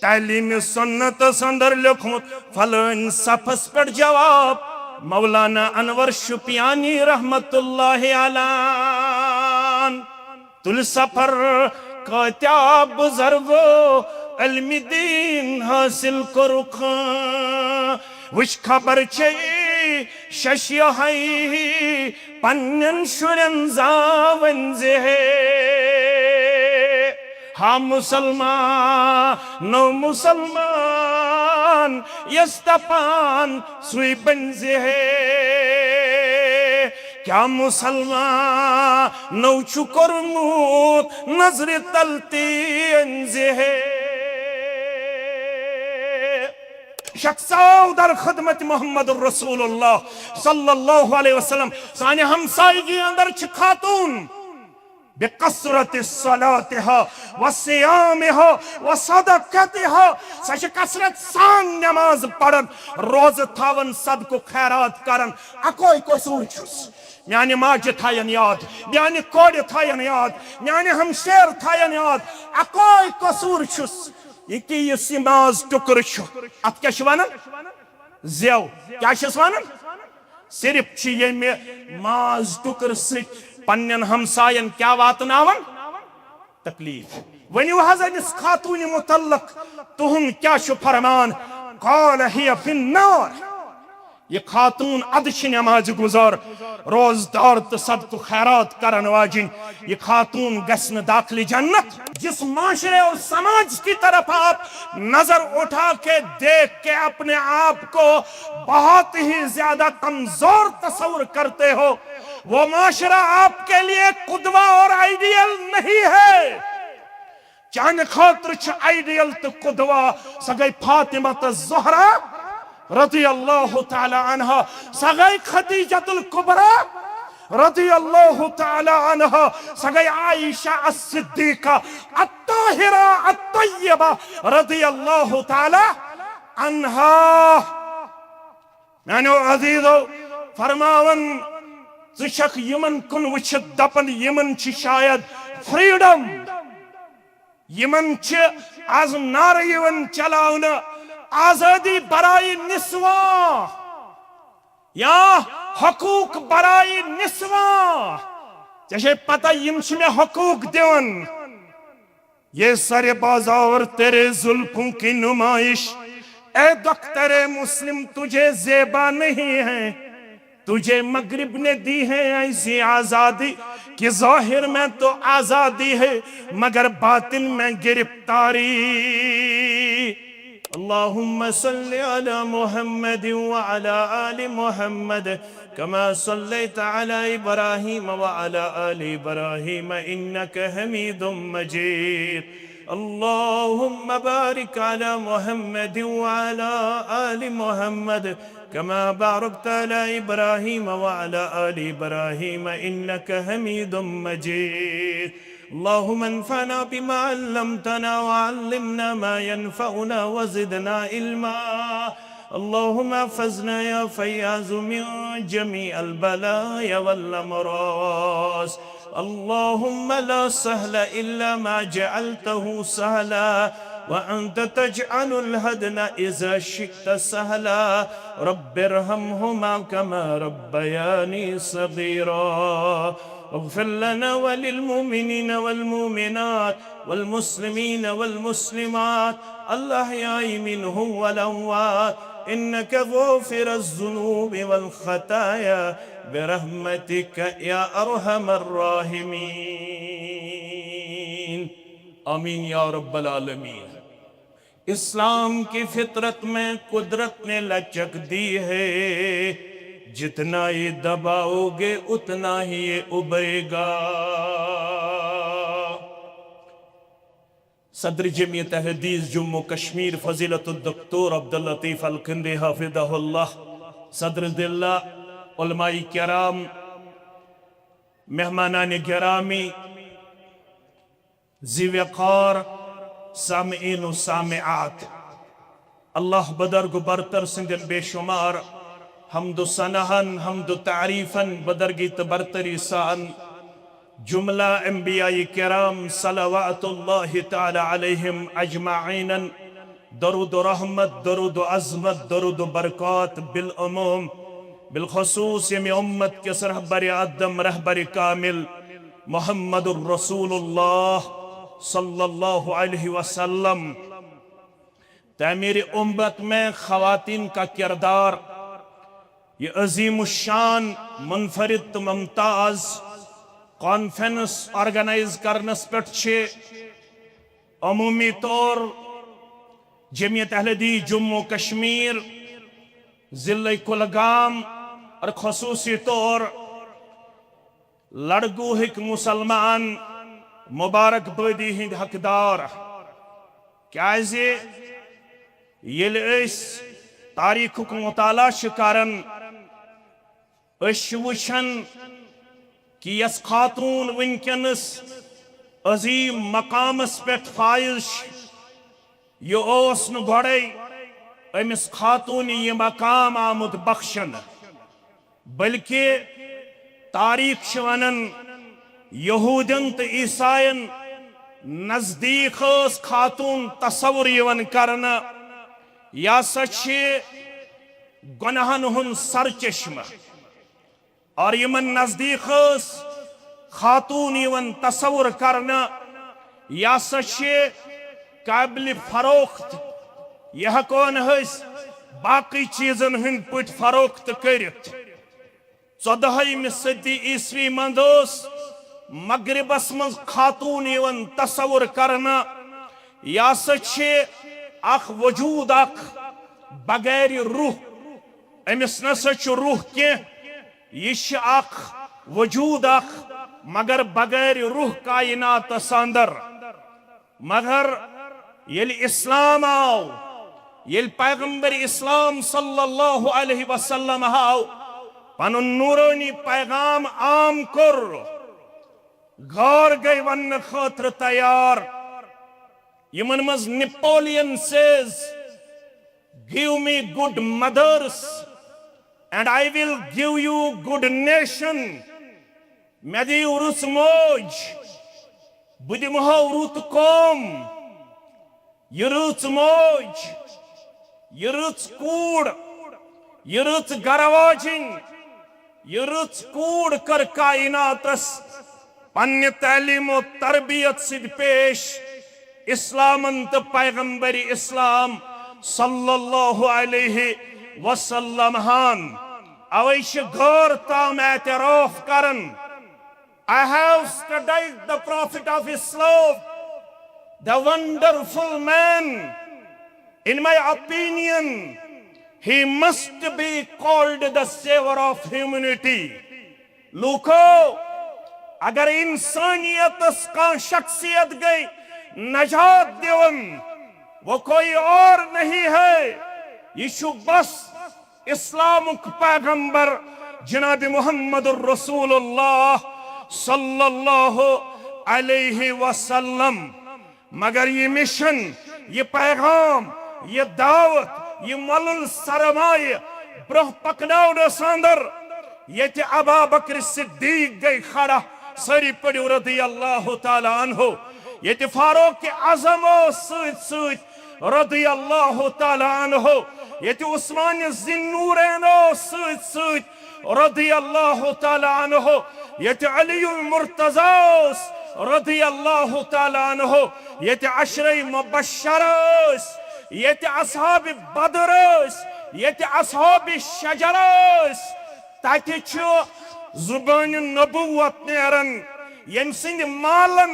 तालीम सुन्नत अंदर लिखमुत फलन सफस पर जवाब मौलाना अनवर शुपियानी रहमतुल्लाहि अलैह तुल सफर कत्या बुजुर्गो इल्म दीन हासिल करुख वुच खबर छे शशिया पन्न शुरन जावन जे हा मुसलमान नो मुसलमान यस्तपान सुई बंजे क्या मुसलमान नौ चुकरमुत नजर तलती अंजे शख्साव दर खदमत मोहम्मद रसूलुल्लाह सल्लल्लाहु अलैहि वसल्लम साने हमसायगी अंदर छ खातून बेकसरत सलातिहा व सियामिहा व सदक़तिहा सच कसरत सान नमाज पढ़न रोज थावन सदको खैरात करन अकोई कसूर छुस म्याने माज थायन याद म्याने कोड थायन याद म्याने हमशेर थायन याद अकोई कसूर छुस यकी यसिमाज टुकर छु अत क्या वन जेव क्या वन सिर्फ ये माज टुकर सिट पन्न हमसायन क्या वातनावन तकलीफ वनियो हज़रत खातून मुतल्लक तुहुम क्या छु फरमान क़ाल हिय फिन्नार ये खातून अदश नमाज गुजार रोजदार तो सदको खैरात करन वाजिन ये खातून गस्न दाखिल जन्नत जिस माशरे और समाज की तरफ आप नजर उठा के देख के अपने आप को बहुत ही ज्यादा कमजोर तस्वुर करते हो वो माशरा आपके लिए कुदवा और आइडियल नहीं है चान खातर आइडियल तो कुदवा सगई फातिमा ज़हरा रज़ी अल्लाह ताला अन्हा सगई खदीजतुल कुबरा रज़ी अल्लाह ताला अन्हा सगई आयशा as-सिद्दीका अत्ताहिरा अत्तय्यबा रज़ी अल्लाह ताला अन्हा मानो अजीजो फरमावन ज़शक यमन कुन वुचित दपन यमन छ शायद फ्रीडम यमन छ आज नार यमन चलाउन आजादी बराई निस्वा या हकूक बराई निस्वा जैसे पता यम छ में हकूक देवन ये सारे बाजार तेरे जुल्फों की नुमाइश ए दख्तरे मुस्लिम तुझे ज़ेबा नहीं है तुझे मगरिब ने दी है ऐसी आजादी कि जाहिर में तो आजादी है मगर बातिन में गिरफ्तारी अल्लाहुम्मा सल्लि अला मुहम्मद व अला आलि मुहम्मद कमा सल्लैता अला इब्राहीम व अला आलि इब्राहीम इन्नका हमीदुम मजीद अल्लाहुम्मा बारिक अला मुहम्मद व अला आलि मुहम्मद कमा बारकता अला इब्राहीम व अला आलि इब्राहीम इन्नका हमीदुम मजीद اللهم انفعنا بما علمتنا وعلمنا ما ينفعنا وزدنا علما اللهم احفظنا يا فياض من جميع البلايا والامراض اللهم لا سهل الا ما جعلته سهلا وانت تجعل الهدن اذا شئت سهلا رب ارحمهما كما ربياني صغيرا اغفر لنا وللمؤمنين والمؤمنات والمسلمين والمسلمات الأحياء منهم والأموات إنك غافر الذنوب والخطايا برحمتك يا أرحم الراحمين आमीन या रब्बल आलमीन। इस्लाम की फितरत में कुदरत ने लचक दी है जितना ये दबाओगे उतना ही ये उबरेगा। सदर जमीयत हदीस जम्मू कश्मीर फजीलतुल डॉक्टर अब्दुल लतीफ अल किंदी हाफिज़हुल्लाह सदर दिल्ला उलमाई किराम मेहमानान गिरामी ज़िवक़ार सामईन व सामिआत अल्लाह बदरगु बरतर सिंधन बेशुमार हमदु सनहन हमदु तारीफन बदरगी तबरतरी सान जुमला अंबिया किराम सलवातुल्लाहि तआला अलैहिम अजमाइन दरुद रहमत, दरुद अजमत, दरुद बरकत बिल उमूम बिलखसूस यमी उम्मत के रहबर आदम रहबर कामिल मोहम्मदुर रसूलुल्लाह सल्लल्लाहु अलैहि वसल्लम। तामीर उम्मत में खवातीन का किरदार ये अजीम शान मुनफरिद मुमताज कॉन्फ्रेंस ऑर्गेनाइज करनस पे अमूमी तौर जमियत अहलदी जम्मू कश्मीर जिले कुलगाम और खसूसी तौर लड़गूहिक मुसलमान मुबारकबादी हिंद हकदार क्या तारीख मुताला करन वुचन कि यस खातून वनकस अजीम मकामस पे फाइज यह गोड़े अमिस खातून यह मकाम आमुत बख्शन बल्कि तारीख वनन यहूदन तो ईसायन नजदीक खातून तस्वुर यवन करना या गुनाहन हुन सरचश्म और यमन नजदीक खातून यवन तस्वुर करना या काबिल फरोख्त यह कौन बाकी चीजन हंद पट फरोख्त कर 14वीं सदी ईस्वी मंदोस मगरिबस मज खातून यवन तस्वुर करना या अख वजूद अख बगैर रूह अमिस नसा रूह कह अख वजूद अख मगर बगैर रूह कायनात अंदर मगर ये इस्लाम आओ ये पैगंबर इस्लाम सल्लल्लाहु अलैहि वसल्लम आओ पन नूरानी पैगाम आम कर गौर गई वन खतर तैयार यमन मज Napoleon says give me good mothers and I will give you good nation मे दियो रुत मोज बह दिमहो रुत कौम यह रुत मोज यह रुत कूड़ यह रुत गरवाजिन यह रुत कूड़ कर कायनातस पन्ने तालीम और तरबियत सिद पेश इस्लामन तो पैगंबर इस्लाम सल्लल्लाहु अलैहि वसल्लम हान अवश्य गौर ताम एतराफ करन I have studied the Prophet of Islam, the wonderful man. In my opinion, he must be called the savior of humanity. लूको अगर इंसानियत का शख्सियत गई नजात देवन वो कोई और नहीं है यीशु बस इस्लामुक पैगंबर जनाब मोहम्मद रसूलुल्लाह सल्लल्लाहु अलैहि वसल्लम। मगर ये मिशन ये पैगाम ये दावत ये मलुल सरमाए ब्रह पकड़ाउनस अंदर ये अबा बकर सिद्दीक गई खड़ा सरी पड़ो रदी अल्लाह ताला अन्हु ये फारूक आजम सत रदी अल्लाह ताला अन्हु ये उस्मान जिन्नूरैन सत रदी अल्लाह ताला अन्हु ये अलीउल मुर्तज़ा रदी अल्लाह ताला अन्हु ये अशरे मुबश्शरस ये असहाब बदरस ये असहाब शजरस ताकि जुबान नबुवत नेरन यम सिंद मालन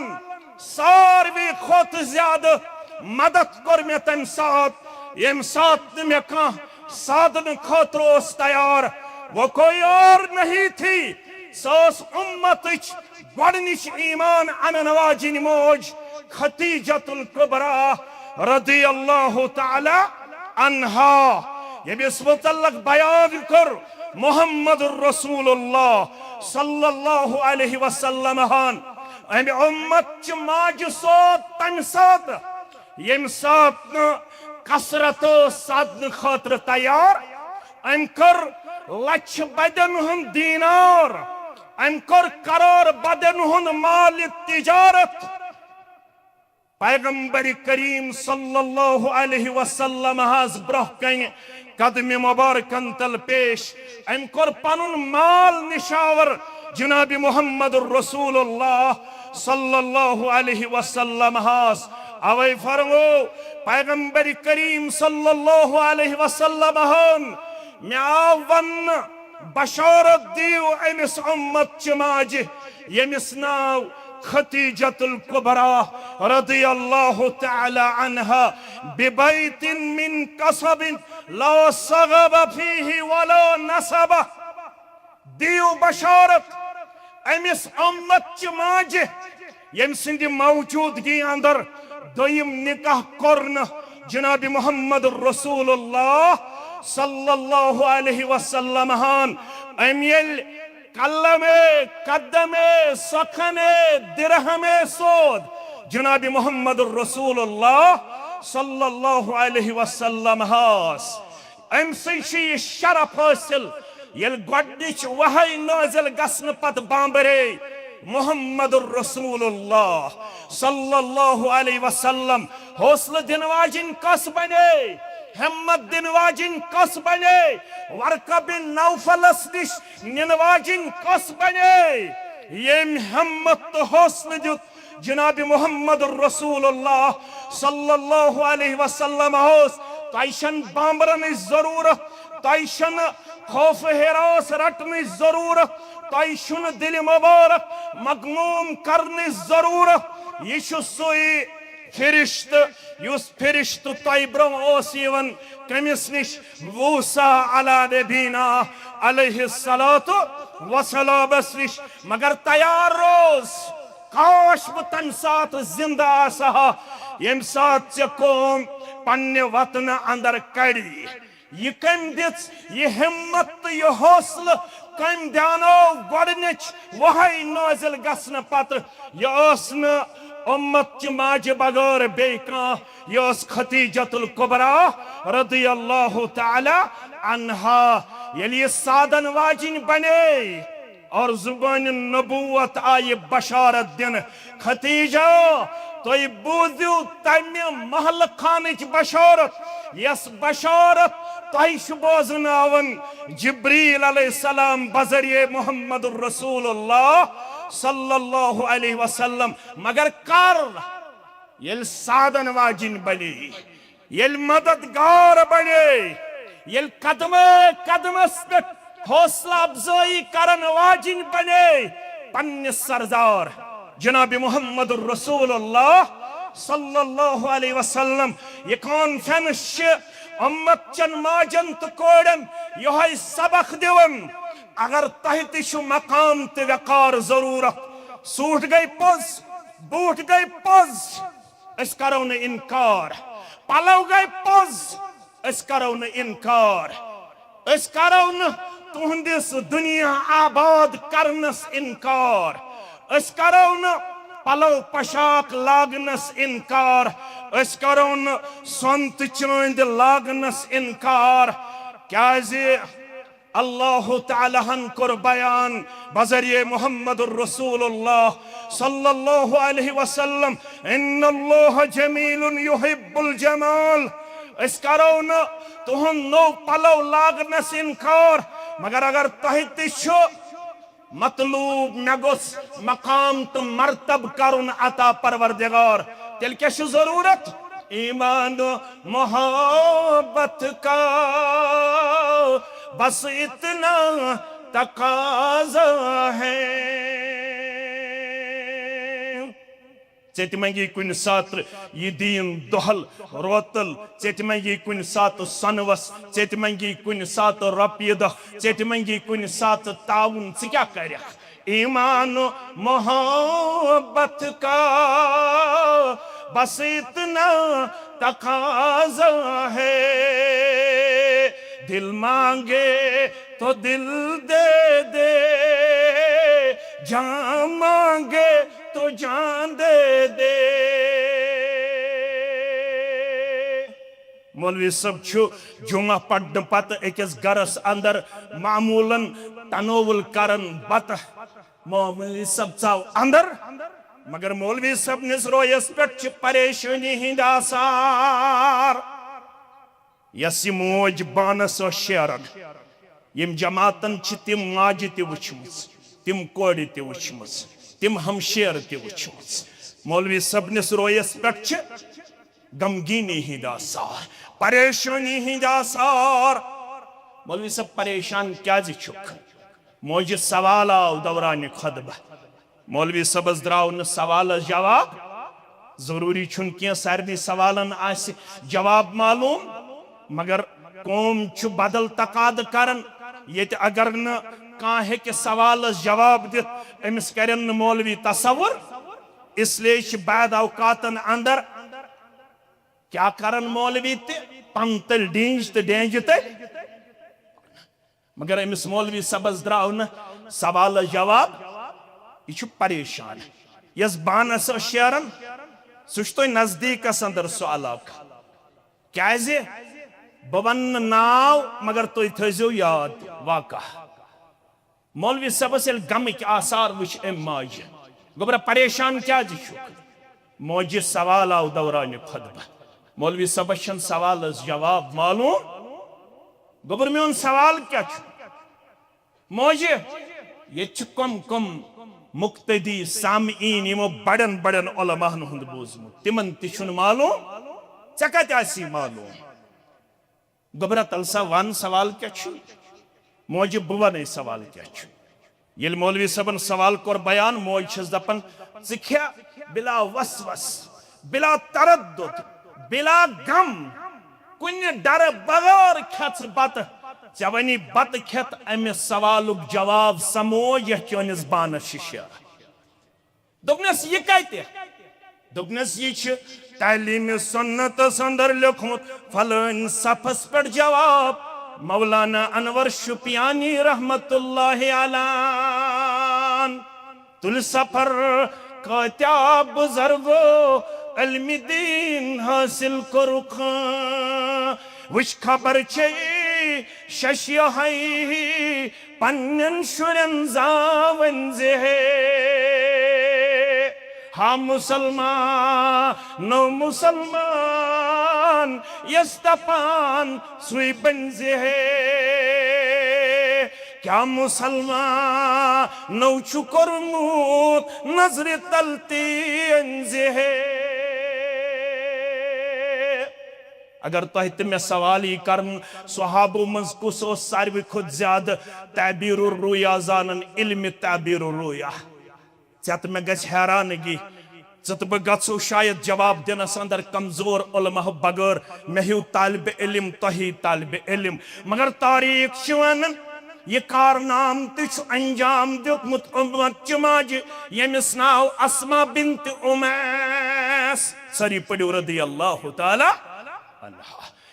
सारवी खोत ज्यादा मदद कर मे तम साथ यम साथ में कह साधन खतरोस तैयार वो कोई और नहीं थी सोस उम्मत गडनिश ईमान अनवाजिन मौज खतीजतुल कुबरा रदी अल्लाह ताला अन्हा ये बिस मुतल्लक बयान कर मोहम्मद रसूलुल्लाह सल्लल्लाहु अलैहि वसल्लम हान अमे उम्मत माज सोत तम सात यम सात कसरत साधन खतर तैयार अम कर लक्ष बदन हुन दीनार अम कर करोड़ बदन हुन माल तिजारत पैगंबर करीम सल्लल्लाहु अलैहि वसल्लम हाज ब्रोह कन कदम मुबारकन तल पेश अम कोर पनुन माल निशावर जनाब मुहम्मद रसूलुल्लाह सल्लल्लाहु अलैहि वसल्लम हास अवै फरमो पैगंबर करीम सल्लल्लाहु अलैहि वसल्लम हन म्यावन बशारत दियो अमिस उम्मत चमाज यमिस नाव खतीजतुल कुबरा रदियल्लाहु तआला अन्हा बिबैतिन मिन कसबिन ला सगब फीही वला नसब दियो बशारत अमिस उम्मत चमाज यम सिंध मौजूदगी अंदर दोयम निकाह करन जनाब मुहम्मद रसूलुल्लाह सल्लल्लाहु अलैहि वसल्लम हान अमियल कल्लमे कदमे सखने दिरहमे सोद जनाब मुहम्मद रसूलुल्लाह सल्लल्लाहु अलैहि वसल्लम हास अम से शरफ हासिल यल गडनिच वहई नाजिल गसन पत बांबरे मुहम्मद रसूलुल्लाह सल्लल्लाहु अलैहि वसल्लम हौसला दिन वाजिन कस बने हिम्मत दिन वाजिन कस बने वर्का बिन नौफलस निश निन वाजिन कस बने यम हिम्मत तो हौसला दुत जनाब मुहम्मद रसूलुल्लाह सल्लल्लाहु अलैहि वसल्लम हौस तैशन बांबरन जरूरत तैशन खौफ हिरास रटन जरूरत तैशन दिल मुबारक मगमूम करने जरूरत यह सोई फिरिश्त युस फिरिश्त तय ब्रोह कमिस निश वूसा अला नबीना अलैहि सलातु वसलामस निश मगर तैयार रोज काश बह तम सात जिंदा आसहा यम सात चे कौम पन्ने वतन अंदर कड़ी यह कम दिस यह हिम्मत यह हौसला कम दानो गडनिच वहई नाजिल गसन पत यह उम्मत च माज बगैर बेका यह खतीजतुल कुबरा रदियल्लाहु तआला अन्हा यली सादन वाजिन बने और जुबान नबूवत आये बशारत दिन खतीजा तो बूजू तमे महल खानिच बशारत यस बशारत तह बोजनावन जिब्रील अलैहिस्सलाम बजरिए मुहम्मद रसूलुल्लाह सल्लल्लाहु अलैहि वसल्लम मगर कर यल सादन वाजिन बने यल मददगार बने यल कदमे कदमस पे हौसला अफजाई करन वाजिन बने पन्ने सरदार जनाब मुहम्मद रसूलुल्लाह सल्लल्लाहु अलैहि वसल्लम ये कॉन्फ्रेंस उम्मत चन माजन तो कोडन यह सबक दिवन अगर तह तु मकाम तो वकार जरूरत सूट गई पज बूट गई पज अस करो न इनकार पलव गई पज अस करो न इनकार अस करो न तुहंदिस दुनिया आबाद करनस इनकार अस करो न पलव पशाक लागनस इनकार अस करो न संत चंद लागनस इनकार क्या अल्लाह ताला हन कर बयान बजरिए मुहम्मद रसूलुल्लाह सल्लल्लाहु अलैहि वसल्लम इन्नल्लाह जमीलुन युहिब्बुल जमाल अस करो न तुहन नो पलव लागनस इनकार मगर अगर तह तु मतलूब मे गोस मकाम तो मर्तब करुन अता परवरदिगार तेल क्या जरूरत ईमान मोहब्बत का बस इतना तकाजा है चेतमंगी कुन सात ये दीन दोहल रोतल चेतमंगी कुन सात सनवस चेतमंगी कुन सात रपियद चेतमंगी कुन सात ताउन क्या कर ईमान मोहब्बत का बस इतना तकाजा है दिल मांगे तो दिल दे दे जान मांगे तो जान दे दे मौलवी सब जुमा पढ़ने पत अकिस गरस अंदर मामूलन तनोवुल करन बत मौलवी सब चाव अंदर मगर मौलवी सब निस रोयस पे परेशानी हिंद आसार यस मोज बानस शेरन यम जमातन तिम माज तुम तिम कोड़ तुम तिम हमशेर तुम मौलवी सब निस रोयस पे गमगीनी हिंद आसार परेशानी हिंद आसार मौलवी सब परेशान क्या मोज सवाल आव दौरान खुतबा मौलवी सबस द्राव न सवाल जवाब जरूरी छुन क्या सारे सवालन आसे जवाब मालूम मगर कौम छु बदल तकाद करन ये अगर न कह हेके सवाल जवाब दित अमिस करन न मौलवी तसव्वुर इसलिए बाद औकातन अंदर क्या करन मौलवी पन तल डेंज तो डेंज तल मगर अमिस मौलवी सबस द्राव न सवाल जवाब यह परेशान यस बानस शेरन सह तुह नजदीकस अंदर सह इलाका क्या बह वन नाव मगर तुम थो याद वाक़ा मौलवी सबस गमिक आसार वुच अम माज गोबर परेशान क्या मोज सवाल आव दौरान खुतबा मौलवी सबस सवाल जवाब मालूम गोबर मोन सवाल क्या मोज ये कम कम मुक्तदी सामीन यमो बड़न बड़न उलमाहन हुंद बोजमुत तिमन तुन मालूम ऐ कत मालूम गोबरा तलसा वन सवाल क्या मोज बह वन सवाल क्या ये मौलवी सबन सवाल कोर बयान मोज छस दपन ख्या बिला वसवस बिला तरद्दुद बिला गम कुन डर बगैर खेच बत चे वनी बत खेत अमि सवालुक जवाब समोज यह चोनिस बानस शेर दोपनस यह कत दोपनस यह तालीम सुन्नत अंदर लिखमुत फलन सफस पर जवाब मौलाना अनवर शुपियानी रहमतुल्लाहि अलैह तुल सफर कत्या बुजुर्गो इल्म दीन हासिल करुख वुच खबर छे शशिय पन्न शुरन जावन जे हा मुसलमान नो मुसलमान यस्तपान सुई बंजे क्या मुसलमान नौ चुकोरमुत नजर तलती अंजे अगर तुह तो सवाल ही कर सहाबों मज कुस सारवी खुद ज्यादा ताबीर रुया जानन इल्म ताबीर रुया ऐत मे गछ हैरानगी तो बह गो शायद जवाब दिनस अंदर कमजोर उलमा बगैर मे हूँ तालिब इल्म तुही तालिब इल्म मगर तारीख वन यह कारनाम अंजाम दितमुत उम्मत माज यमिस नाव अस्मा बिन्त उमैस सरी पड़ो रदी अल्लाह तआला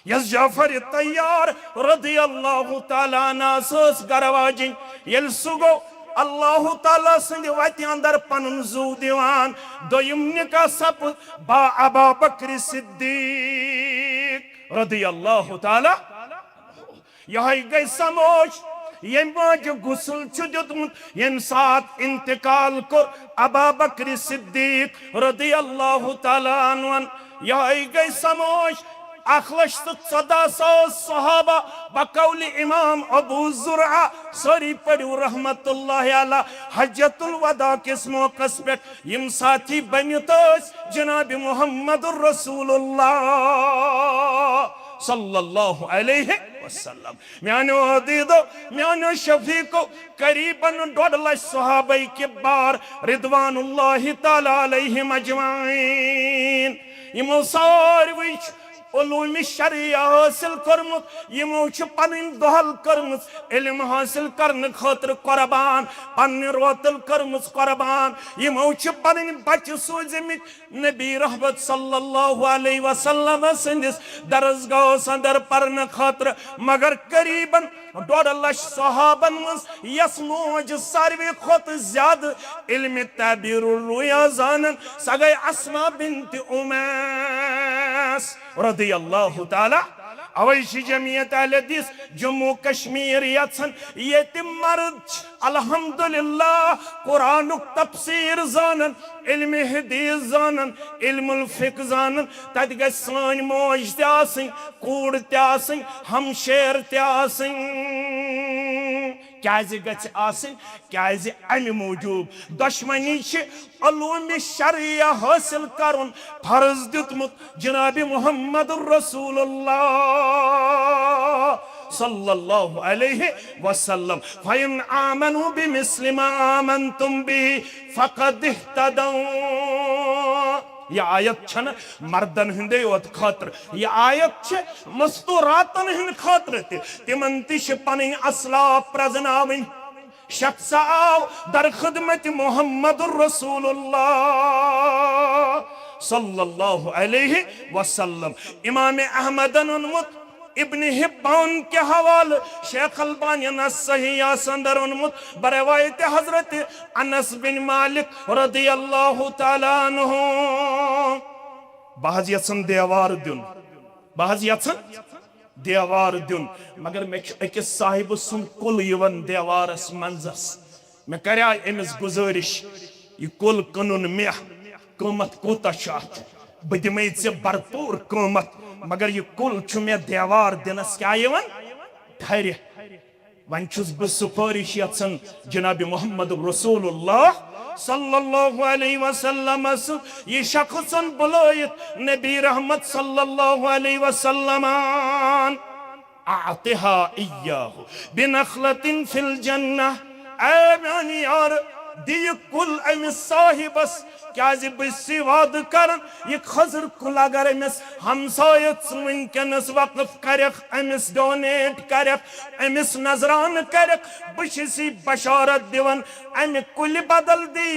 यस जाफर तैयार रदी अल्लाह तआला नास गरवाजिन यल सुगो अल्लाह ताला संद वत अंदर पन जू दिवान दोयम निका सप बा अबा बकर सिद्दीक रदी अल्लाह तआला यह गई समोज यम गुसल दुतमुत यम सात इंतकाल को अबा बकर सिद्दीक रदी अल्लाह तआला अन्हु यह गई समोज 1,14,000 सहाबा बकौल इमाम अबू जुरआ सरी पड़ू रहमतुल्लाहि अलैह हज्जतुल वदा किस मौके पे यम साथी बनित जनाब मुहम्मदुर रसूलुल्लाह सल्लल्लाहु अलैहि वसल्लम म्यानो अदीदो म्यानो शफीको करीबन 1.5 लाख सहाबा के बार रिदवानुल्लाहि तआला अलैहिम अजमाइन यमो सारवी उलूम शरिया हासिल कर्मुत यमो पन दहल कर्मुत इल्म हासिल करने खतर कुर्बान पन रोतल कर्मुत कुर्बान यमो पन बच सूजिमित नबी रहमत सल्लल्लाहु अलैहि वसल्लम संदिस दरसगाह अंदर पढ़ने खतर मगर करीबन 1.5 लाख सहाबन मज यस मोज सारवी खुद ज्यादा इल्म ताबीर रुया जानन सगै अस्मा बिन्त उमैस रदी अल्लाह तआला अवैशी जमियत अहले हदीस जम्मू कश्मीर यत्सन ये मर्द अल्हम्दुलिल्लाह कुरानुक तफसीर जानन इल्म हदीस जानन इल्मुल फिक जानन तत गछ सान मौज ते आसन कूड़ ते आसन हमशेर ते आसन क्या गछ आसन क्या अमि मूजूब दुश्मनी अलूम शरिया हासिल करुन फर्ज दितमुत जनाब मुहम्मद रसूलुल्लाह सल्लल्लाहु अलैहि वसल्लम फइन आमनु बिमिस्लि मा आमनतुम बिही फक़द इह्तदौ। यह आयत छन मर्दन हिंदे योत खातर यह आयत छ मस्तूरातन हिंद खातर तिमन तिश पन असलाफ प्रजनावन शख्स आव दर खिदमत मोहम्मद रसूलुल्लाह सल्लल्लाहु अलैहि वसल्लम। इमाम अहमदन उन्मुत इब्न हिब्बान के हवाले शेख अलबानी ने सही असंदर उन्मुत बरवायत हजरत अनस बिन मालिक रदियल्लाहु ताला अन्हु बाज यसन देवार दिन बाज यसन देवार दिन मगर मे अकिस साहिब सुन कुल यवन देवारस मंजस मे कर्या अमिस गुजारिश यह कुल कनुन मे कीमत कोता बह दिमे ऐ भरपूर कीमत मगर यह कुल मे देवार दिनस क्या ठहर वन बह सुपारिश यन जनाब मोहम्मद रसूलुल्लाह सल्लल्लाहु अलैहि वसल्लम यह शख्स बुलायत नबी रहमत सल्लल्लाहु अलैहि वसल्लम आतिहा इय्याहु बिनखलतिन फिल जन्नह ऐ यार दिय कुल अमिस साहिबस क्या बह वाद कर यह खजर कुल अगर अमिस हमसायत वनकस वक्फ कर अमिस डोनेट कर अमिस नजरान कर बस बशारत दिवन अमि कुल बदल दी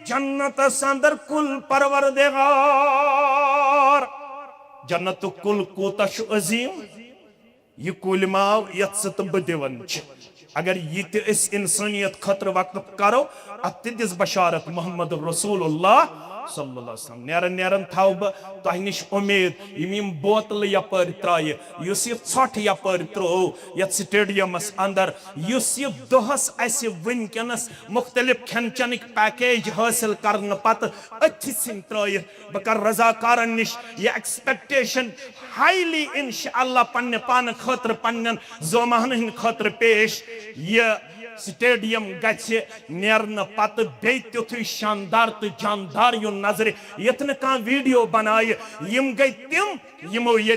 जन्नत अंदर कुल परवरदिगार जन्नत कुल कोता अजीम यह कुल माव ये बह दिवन अगर ये इंसानियत खतर वक्फ करो अत दिस बशारत मोहम्मद रसूलुल्लाह सल्लल्लाहु अलैहि वसल्लम नेरन नेरन थाव बह तह निश उम्मीद यम बोतल यपर त्राय युस यह छठ यपर त्रो यत स्टेडियमस अंदर युस यह दोहस अस वनकनस मुख्तलिफ खेन चनक पैकेज हासिल करने पत अथि सिन त्राय बह कर रजाकारन निश यह एक्सपेक्टेशन हाईली इंशाअल्लाह पन्ने पान खतर पन्न जोमहन हिंद खतर पेश यह स्टेडियम गि नेरन पत बे तुथु शानदार तो जानदार यु नजर यत वीडियो बनाए यम गई तिम यमो ये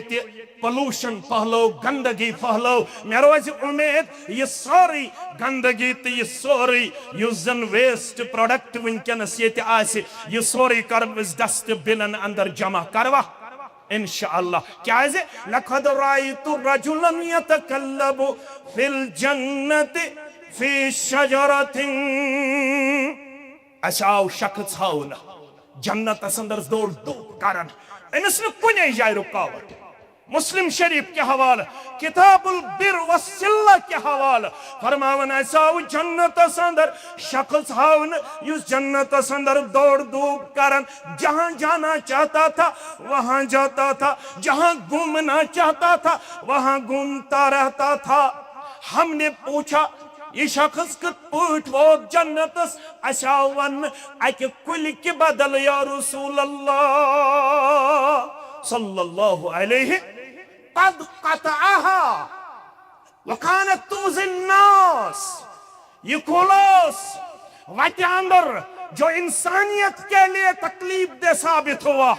पॉल्यूशन फहलो गंदगी फहलो मे रोज उम्मीद यह सारी गंदगी तो यह सारी युस जन वेस्ट प्रोडक्ट वनकस यह सारी कर डस्टबिन अंदर जमा करवा इंशाअल्लाह क्या लक़द रायतु रजुलन यतकल्लबु फिल जन्नति फी शजरतिन असाव शख्स हाउन जन्नत अंदर दौड़ धूप करन अमिस न कुने जाय रुकावट मुस्लिम शरीफ के हवाले किताबुल बिर वसिल्ला के हवाले फरमावन असाव जन्नत अंदर शख्स हाउन युस जन्नत अंदर दौड़ धूप करन जहां जाना चाहता था वहां जाता था जहां घूमना चाहता था वहां घूमता रहता था। हमने पूछा यह शख्स कत पट वो जन्नत अशावन अक कुल के बदल या रसूल अल्लाह सल्लल्लाहु अलैहि कद कतअहा वकानत तुज़िन नास यह कुलस वत अंदर जो इंसानियत के लिए तकलीफ दे साबित हुआ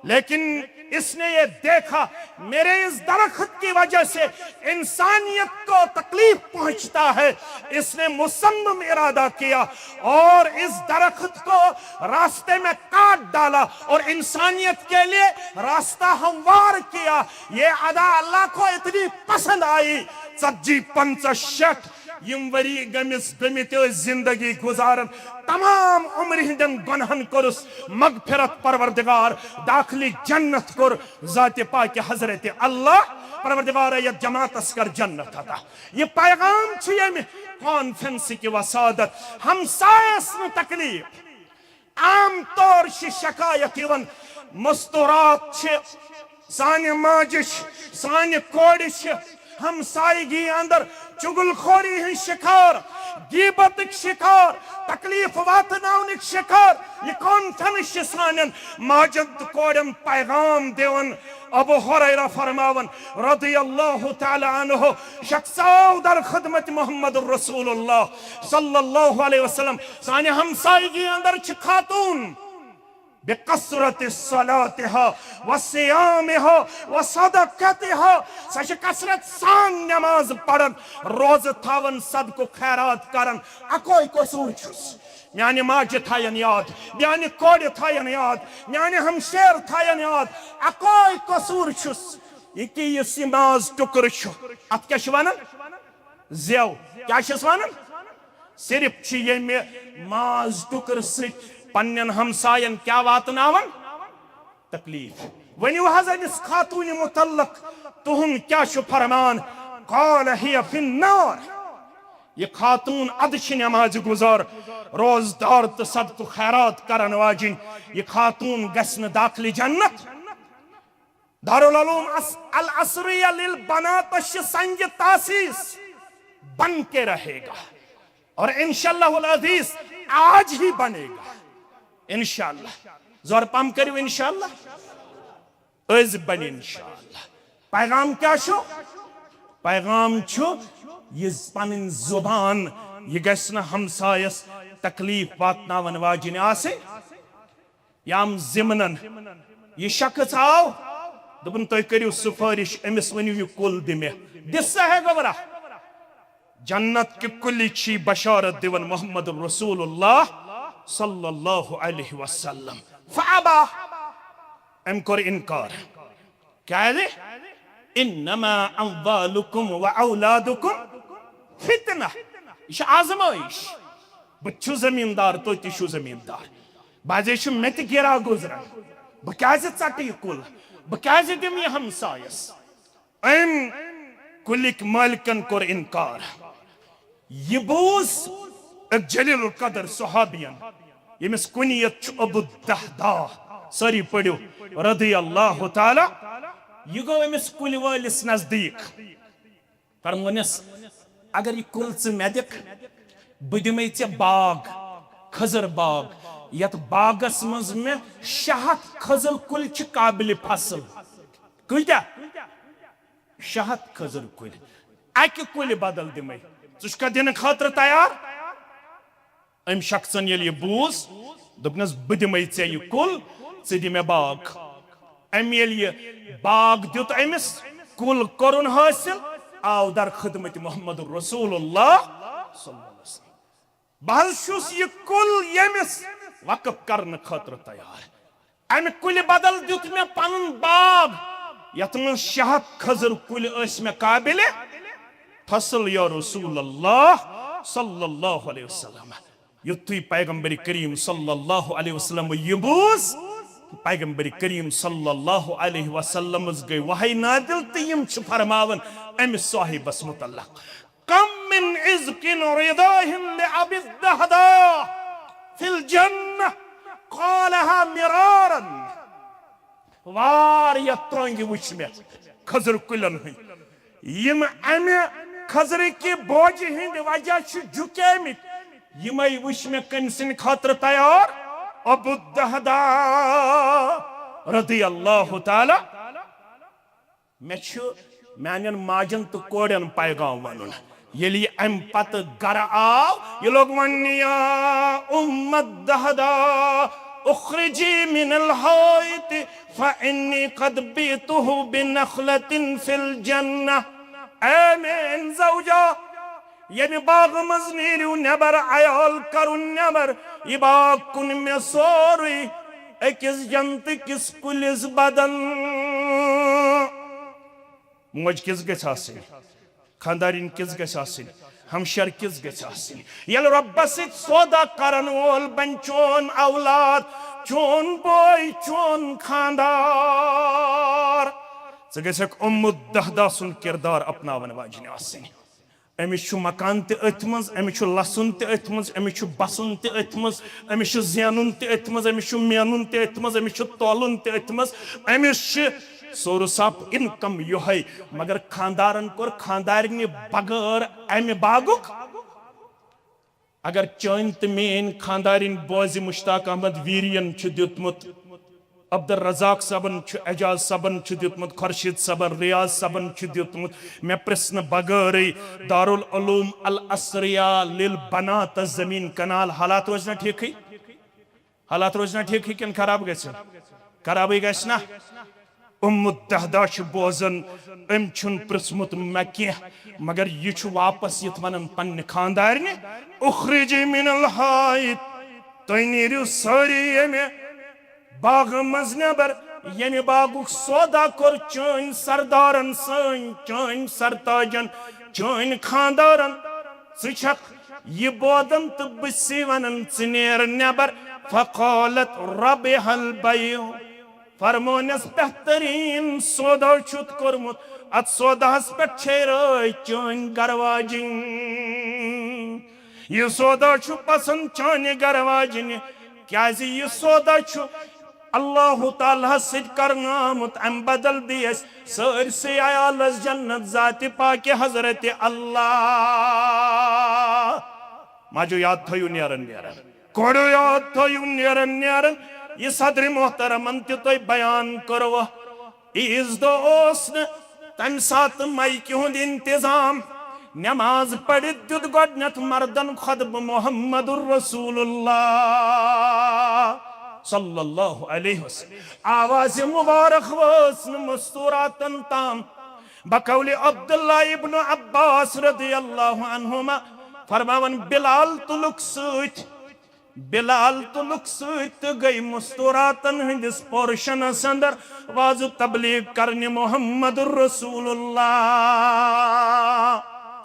लेकिन इसने ये देखा मेरे इस दरख्त की वजह से इंसानियत को तकलीफ पहुंचता है इसने मुसम्मम इरादा किया और इस दरख्त को रास्ते में काट डाला और इंसानियत के लिए रास्ता हमवार किया। ये अदा अल्लाह को इतनी पसंद आई 50-65 यम वरी गमिस गमित जिंदगी गुजारन तमाम उम्र हिंदन गुनहन कुरस मगफिरत परवरदिगार दाखिली जन्नत कुर जाते पाक हजरत अल्लाह परवरदिगार ये जमात कर जन्नत अता। ये पैगाम छे कॉन्फ्रेंस की वसादत हम सायस में तकलीफ आम तौर से शिकायत यवन मस्तूरात छे साने माजिश साने कोडिश हमसायगी अंदर चुगलखोरी हं शिकार गीबतक शिकार तकलीफ वातनावनिक शिकार ये कौन थनिश सानन माजन तो कोडन पैगाम देवन अबू हुरैरा फरमावन रदियल्लाहु तआला अन्हु शख्साव दर खिदमत मोहम्मद रसूलुल्लाह सल्लल्लाहु अलैहि वसल्लम साने हमसायगी अंदर छ खातून बेकसरत सलातिहा व सियामिहा व सदक़तिहा सच कसरत सान नमाज पढ़न रोज थावन सदको खैरात करन अकोई कसूर छुस म्याने माज थायन याद म्याने कोड थायन याद म्याने हमशेर थायन याद अकोई कसूर छुस यकी यस नमाज टुकर छु अत क्या छ वनन ज़ेव क्या छस वनन सिर्फ छ यमे माज टुकर सिट पन्न हमसायन क्या वातनावन तकलीफ वनियो हज अमिस खातून मुतल्लक तुहुन क्या छु फरमान काल हिय फिन्नार ये खातून अदश नमाज गुजार रोजदार तो सदको खैरात करन वाजिन ये खातून गसन दाखिल जन्नत दारुल उलूम अल असरिया लिल बनात संग तासीस बन के रहेगा और इंशाअल्लाह उल अजीज आज ही बनेगा इंशाअल्लाह जोर पम करियो इंशाअल्लाह अज बन इंशाअल्लाह पैगाम क्या छु पैगाम छु ये पन जुबान ये गसन हमसायस तकलीफ वातनावन वाजिन आसे याम जिमनन ये शख्स आओ दोपन तुम करियो सिफारिश अमिस वनियो ये कुल दिमे दिस्सा है गवरा जन्नत के कुल छी बशारत दिवन मोहम्मद रसूलुल्लाह सल्लल्लाहु अलैहि वसल्लम फअबा एम कर इनकार क्या है इन्नमा अम्वालुकुम व औलादुकुम फितना इश आजमाइश बच्चू जमींदार तो तिशु जमींदार बाजे छु मेत गिरा गुजरन बकाजे चटी कुल बकाजे दिम ये हमसायस एम कुलिक मालिकन कर इनकार ये बोस एक जलील कदर सहाबियन यमिस कुनियत छु अबू दहदा सरी पड़ो रदियल्लाहु ताला ये गो यमिस कुल वालिस नजदीक फरमोनिस अगर ये कुल से मेदिक बुदिमे चे बाग खजर बाग यत बागस मज में शहत खजर कुल च काबिल फसल कुलटा शहत खजर कुल अक कुल बदल दिमे तुझका दिन खातर तैयार अम शख्सन ये ये बूज दोपनस बदिमे चे ये कुल से दिमे बाग अम ये बाग दित अमिस कुल करुन हासिल आव दर खिदमत मोहम्मद रसूलुल्लाह सल्लल्लाहु अलैहि वसल्लम बहल छुस ये कुल यमिस वक्फ करने खातिर तैयार अम कुल बदल दित में पन बाग यत मन शहत खजर कुल में काबिल फसल या रसूलुल्लाह सल्लल्लाहु अलैहि वसल्लम युत्तु पैगंबर करीम सल्लल्लाहु अलैहि वसल्लम यबूस पैगंबर करीम सल्लल्लाहु अलैहि वसल्लम गई वही नादिल तयम छु फरमावन अम साहिबस मुतल्लक कम मिन इज़किन रिदाहिन लिअबी दहदा फिल जन्नह क़ालहा मिरारन वार यत्रोंगी वुच में खजर कुलन यम अमे खजर के बोझ हिंद वजह छु झुकेमित यमई वुच में कंसन खातिर तैयार अबू दहदा रदियल्लाहु ताला मे छु मानन माजन तो कोडन पैगाम वनुन यली अम पत गर आव ये लोग वनिया उम्मत दहदा उखरिजी मिनल हायत फइन्नी कद बीतुहु बिनखलतिन फिल जन्नह आमीन ज़ौजा यमि बाग मज नीरियो नबर अयाल करुन नबर ये बाग कुन में सोरुई अकिस जंत किस कुलिस बदन मोज किस गछ आसिन खानदारिन किस गछ आसिन हमशर किस गछ आसिन यल रब्ब सित सौदा करन वोल बन चोन औलाद चोन बोय चोन खानदार सगसक उम्मु दहदा सुन किरदार अपनावन वाजिन आसिन अमिस छु मकान ते अथमज अमिस छु लसुन ते अथमज अमिस छु बसुन ते अथमज अमिस छु ज़ेनुन ते अथमज अमिस छु मेनुन ते अथमज अमिस छु तोलुन ते अथमज अमिस छु सोर्स ऑफ इनकम योहे मगर खानदारन कोर खानदारनि बगैर अमि बागुक अगर चन तो मेन खानदारिन बोज मुश्ताक अहमद वीरियन दितमुत अब्दुल रजाक सबन एजाज सबन दितमुत खुर्शीद सबन रियाज सबन दितमुत मे प्रश्न बगैर दारुल उलूम अल असरिया लिल बनात जमीन कनाल हालात रोजना ठीक ही हालात रोजना ठीक ही किन खराब गए खराब गस ना उम्मुद्दहदा बोजन अम छुन प्रसमुत मे कह मगर यह वापस ये वन पन्न खानदारनि उखरिजी मिनल हाइत तुम नीरू सारी ये बाग मज नबर ये बागुक सौदा कोर चन सरदारन सन चन सरताजन चन खानदारन छक यह बोदन तो बसी वन एर नबर फ़क़ालत रबिहल बय्यु फरमोनस बेहतरीन सौदा छुत कोरमुत अत सौदास पे छेराय चन गरवाजिन यह सौदा छु पसंद चाने गरवाजिन क्या यह सौदा छु अल्लाह ताला सिद करनामुत अम बदल दियस सरसे आयालस जन्नत जाति पाके हजरत अल्लाह माजो याद थयु नेरन नेरन कोड़ो याद थयु नेरन नेरन यह सदर मोहतरमन तो बयान करो ईज दोस तम सात माइक हुंद इंतजाम नमाज पढ़ दुद गोडनथ मर्दन खुतब मोहम्मदुर रसूलुल्लाह सल्लल्लाहु अलैहि वसल्लम आवाज मुबारक वस मस्तूरातन ताम बकौल अब्दुल्लाह इब्न अब्बास रदियल्लाहु अन्हुमा फरमावन बिलाल तुलुक सत गई मस्तूरातन हंदिस पोर्शनस अंदर वाज तबलीग करने मोहम्मदुर रसूलुल्लाह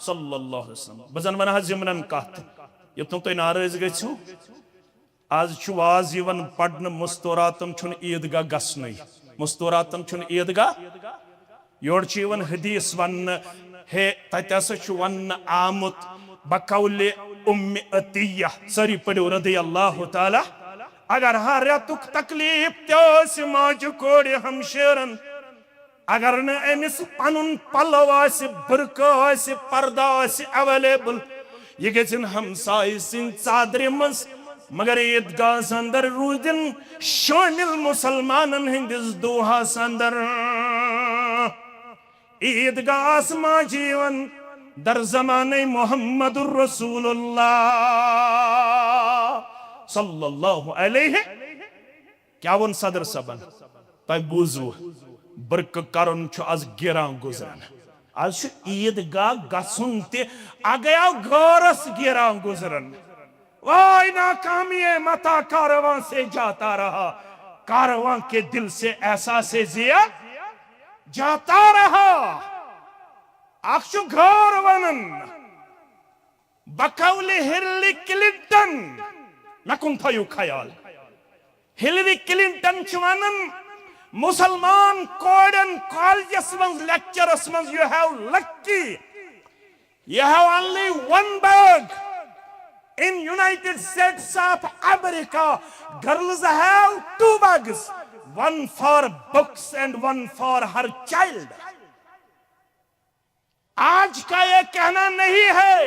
सल्लल्लाहु अलैहि वसल्लम बजन वन जिमरन कत युतुम तुम नाराज गो आज वाज पढ़न मस्तूरातन छुन ईदगाह गसन मस्तूरातन छुन ईदगाह योर हदीस वन हे तत वन आमुत बकौल उम्म अतिया सरी पढ़ो रदियल्लाहु ताला अगर हर रेतुक तकलीफ तस माज कोड़ हमशेरन अगर न अमिस पनुन पलव बुरक पर्दा अवेलेबल यह गन हमसाय सिंद चादर मज मगर ईदगाह अंदर रूदन शामिल मुसलमानन हंदिस दोहास अंदर ईदगाह मा जीवन दर जमाने मोहम्मदुर रसूलुल्लाह सल्लल्लाहु अलैहि क्या वन सदर सबन तय बूजू बर्क करन आज गिरान गुजरन आज ईदगाह गसुन ते अगया गौरस गिरान गुजरन वाई नाकामी मता कारवां से जाता रहा कारवां के दिल से ऐसा से जिया जाता रहा अक्षु घर वनन बकौले हिलरी क्लिंटन नकुन थयु ख्याल हिलरी क्लिंटन वनन मुसलमान कोडन कॉलेजस मंज लेक्चरस मंज you have lucky you have only one bag in United States of America girls have two bags one for books and one for her child आज का ये कहना नहीं है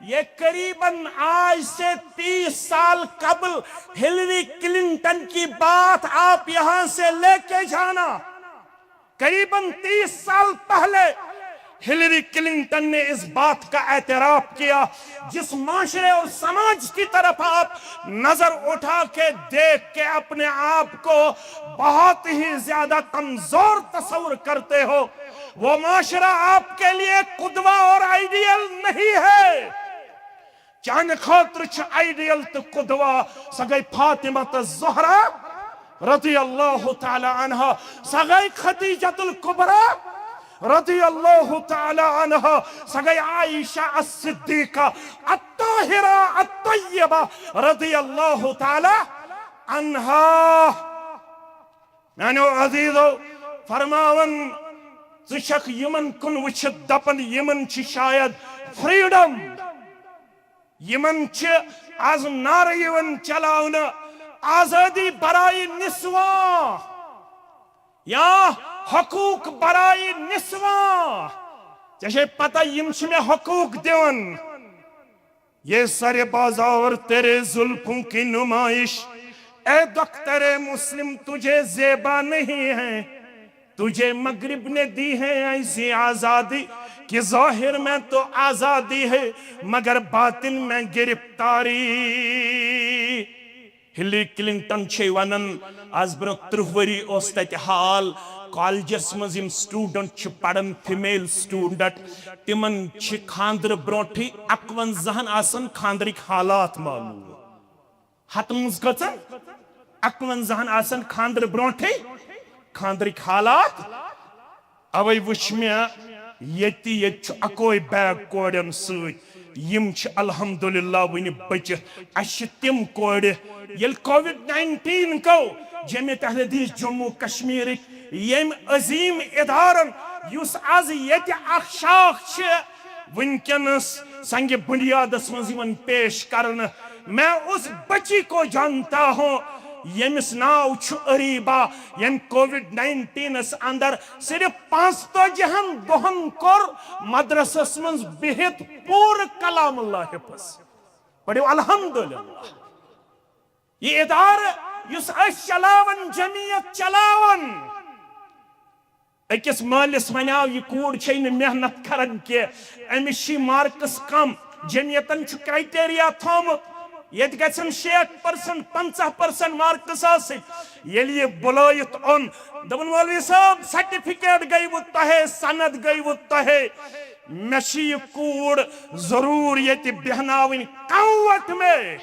ये करीबन आज से 30 साल कबल हिलरी क्लिंटन की बात आप यहां से लेके जाना करीबन 30 साल पहले हिलरी क्लिंटन ने इस बात का एतराफ किया जिस माशरे और समाज की तरफ आप नजर उठा के देख के अपने आप को बहुत ही ज्यादा कमजोर तस्वर करते हो वो माशरा आपके लिए कुदवा और आइडियल नहीं है चान खातर आइडियल तो कुदवा सगई फातिमा ज़हरा रज़ियल्लाहु ताला अन्हा सगई खदीजतुल कुबरा रज़ियल्लाहु ताला अन्हा सगई आयशा अस-सिद्दीका अत्ताहिरा अत्तय्यबा रज़ियल्लाहु ताला अन्हा मानो अजीजो फरमावन ज़शक यमन कुन वुचित दपन यमन छि शायद फ्रीडम यमन छि आज नारे यवन चलाउन आजादी बराई निस्वा या हकूक बराए निस्वा जैसे पता यम में हकूक दिवन ये सारे बाजार तेरे जुल्फों की नुमाइश ए दख्तर मुस्लिम तुझे ज़ेबा नहीं है तुझे मगरिब ने दी है ऐसी आजादी कि जाहिर में तो आजादी है मगर बातिन में गिरफ्तारी। हिलरी क्लिंटन छे वनन आज ब्रो 30 वरी ओस तत हाल कॉलेजस मज यम स्टूडेंट पढ़न फीमेल स्टूडेंट तिमन खानदर ब्रोठी 51 आसन खानदरिक हालात मालूम हतमज गचन 51 आसन खानदर ब्रोठी खानदरिक हालात अवै वुच मे अकोय बैग कोड़न सम अल्हम्दुलिल्लाह वन बच तिम कोड़ ये कोविड-19 को जमियत अहले हदीस जम्मू कश्मीर यम अजीम इदारन युस आज ये शाख वनकस संग बुनियादस मज पेश करन। मैं उस बच्ची को जानता हूँ यमिस नाव अरीबा यम कोविड-19 अंदर सिर्फ 55 दोहन कोर मदरसस मज बिहित पूर कलामुल्लाह हिफ्ज़ पढ़ो अल्हम्दुलिल्लाह। ये इदार युस चलावन जमीयत चलावन अकिस मालिस वनाव यह कूड़ छे मेहनत करन के अमिस मार्कस कम जमीयतन क्राइटेरिया थोमुत ये 60% 50% मार्कस ये बुलायत ओन दपन मौलवी साहब सर्टिफिकेट गई वो तहे सनद गई वो तहे मे कूड़ जरूर ये बहनावन कौवत में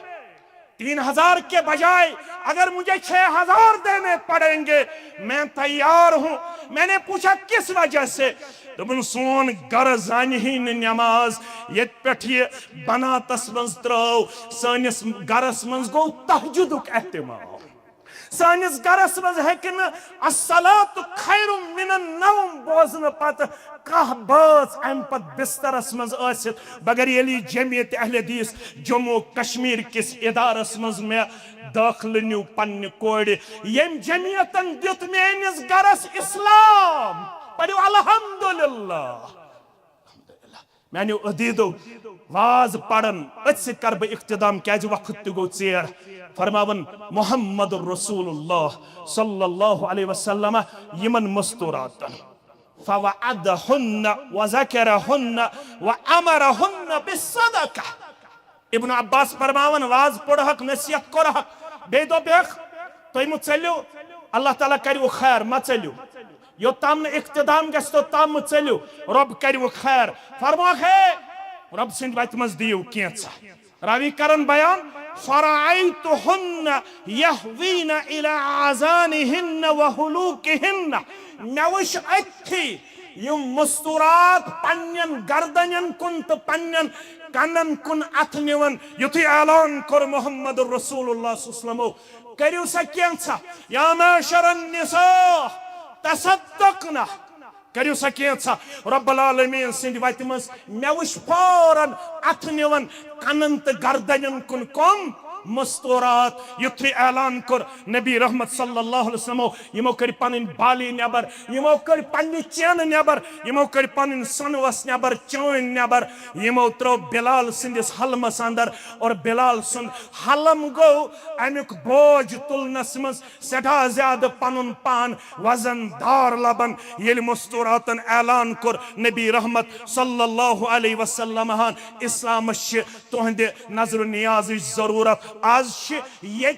3000 के बजाय अगर मुझे 6000 देने पड़ेंगे मैं तैयार हूं। मैंने पूछा किस वजह से दोपन सोन गर जान ही नमाज ये पे बना तस मज त्रो सनिस गरस मज गो तहज्जुदुक एहतिमाम सानिस गरस मज हेकिन अस्सलातु खैरुम मिनन नौम बोजन पत कह बाज अम पत बिस्तरस मज आसित बगर यली जमियत अहले हदीस जम्मू कश्मीर किस इदारस मज मे दाखिल न्यू पन्न कोड़ यम जमियतन दित मेनिस गरस इस्लाम पढ़ो अल्हम्दुलिल्लाह। मैंने अदीदो वाज पढ़न अत कर बह इख्तिदाम क्या वक्त गो चेर फरमावन मुहम्मद रसूलुल्लाह सल्लल्लाहु अलैहि वसल्लम यमन मस्तूरातन फवअदहुन्न वज़करहुन्न वअमरहुन्न बिस्सदका। इब्न अब्बास फरमावन वाज पढ़हक नसीहत करहक बे दो बेख तुम मु चलियो अल्लाह ताला करियो खैर म चलियो यो तम इख्तिदाम गस तो तम चलियो रब करियो खैर फरमाख है रब सिंध वत मज दियो केचा रावी करन बयान फराइतुहुन्न यहवीना इला आजानिहिन्न व हुलूकिहिन्न मे वुच अथि यम मस्तूरात पन्नन गर्दनन कुन तो पन्नन कनन कुन अथ निवन युथि ऐलान कर मोहम्मद रसूलुल्लाह सल्लल्लाहु अलैहि वसल्लम करियो सा केचा या माशरन निसा तसद्दक़ना करियो सा केचा रब्बुल आलमीन सिंध वत मज मे वुच फौरन अथ निवन कनन तो गर्दनन कुन कम मस्तूरात युथि ऐलान कर नबी रहमत सल्लल्लाहु अलैहि वसल्लम यमो कर पन बाली नबर यमो कर पन्नी चैन नबर यमो कर पन सनवस नबर चौन नबर यमो त्रो बिलाल सिंदिस हलमस अंदर और बिलाल सुन हलम गो अमुक बोझ तुलनस मज सठा ज्यादा पनुन पान वजनदार लबन ये मस्तूरातन ऐलान कर नबी रहमत सल्लल्लाहु अलैहि वसल्लम इस्लाम तुहंदे नजर नियाज जरूरत आज ये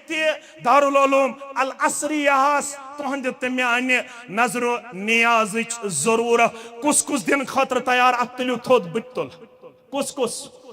दारुल उलूम अल असरियास तुहंद तमाने नजर नियाज जरूरत कुस दिन खतर तैयार अत तुलियो थोद बुत तुल कुस